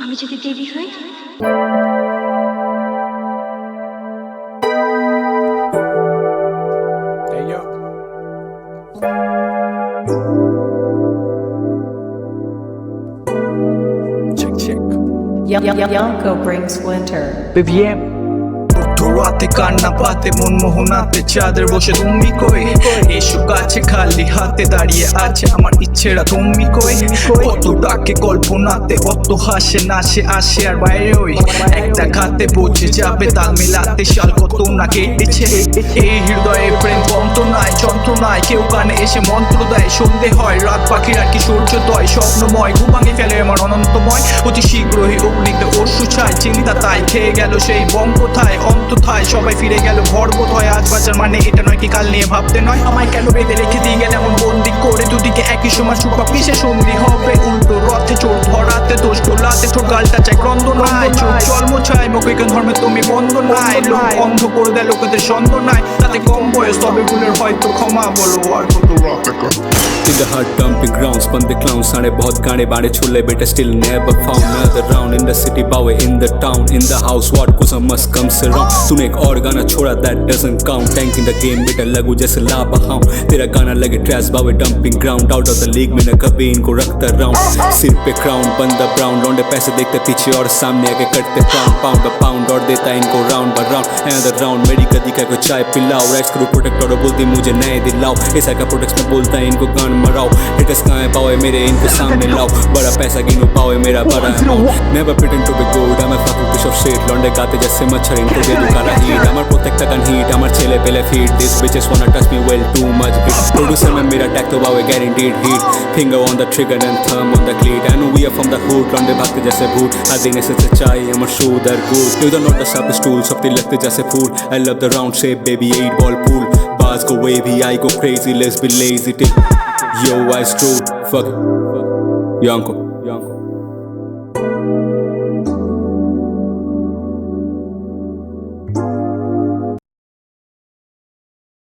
আমি যদি দেবী হই? Hey yo. Check. Yanko brings winter. BBM রাতে কান্না পাতে মনমোহনাতে চাঁদের বসে তুমি কই এসো কাছে খালি হাতে দাঁড়িয়ে আছে আমার ইচ্ছেরা তুমি কই কত ডাকে কল্পনাতে অত হাসে নাচে আসে আর বাইরে ওই একটা খাতে বোঝে যাবে তাল মেলাতে শাল কত না কেটেছে এই হৃদয়ে প্রেম বন্তনায় যন্ত্রণায় কেউ কানে এসে মন্ত্র দেয় সন্ধে হয় রাত পাখির আর কি সূর্যোদয় স্বপ্নময় ঘুমাঙে ফেলে আমার অনন্তময় অতি শীঘ্রই অগ্নিতে অশ্রু ছায় চিন্তা তাই খেয়ে গেল সেই বম কোথায় অন্তথায় সবাই ফিরে গেল ভরবোধ হয় আজ বাঁচার মানে এটা নয় কি কাল নিয়ে ভাবতে নয় আমায় কেন বেঁধে রেখে দিয়ে গেলে এমন বন্দি করে দুদিকে একই সময় সুপা পিসে সন্ধি হবে উল্টো রথে চোর ধরাতে দোষ তোলাতে ঠোর গালটা চাই ক্রন্দ নাই চোখ জন্ম চাই মুখে কেন ধর্মে তুমি বন্ধ নাই লোক অন্ধ করে দেয় লোকেদের সন্দেহ নাই তাতে কম বয়স তবে ভুলের হয়তো ক্ষমা বলো আর কত রাতে In the hard dumping grounds, bande clowns, सारे बहुत गाने बाड़े छोले बेटे still never found another round in the city bawe in the town in the house what कुछ must comes around तूने एक और गाना छोड़ा that doesn't count tank in the game बेटा लगू जैसे लापा तेरा गाना लगे trash bawe dumping ground out of the league में न कभी इनको रखता round सिर पे crown बंदा brown लौंडे पैसे देखते पीछे और सामने आके कटते pound by pound और देता इनको round by round another round मेरी कदी का कोई चाय पिलाओ राइट्स करो प्रोटेक्ट और बोलती मुझे नए दिलाओ ऐसा का प्रोटेक्ट में बोलता है इनको गान मराओ हिटर्स कहाँ पाओ मेरे इनको सामने लाओ बड़ा पैसा गिनो पाओ मेरा बड़ा never pretend to be good I'm a fucking piece of shit लौंडे गाते जैसे मच्छर इनको दे दूँ काला heat আমার প্রত্যেকটা গান হিট আমার ছেলে পেলে fit this bitches wanna touch me well too much beat producer में मेरा टैग तो पाओ guaranteed hit finger on the trigger and thumb on the cleat I know we are from the hood लौंडे भागते जैसे भूत हर दिन ऐसे सच्चाई আমার shoulder good you the not the sharp stool सब लगते जैसे फूल I love the round shape baby 8 ball pool bars go wavy I go crazy let's be lazy till Yo, I screwed, fuck it, Yanko.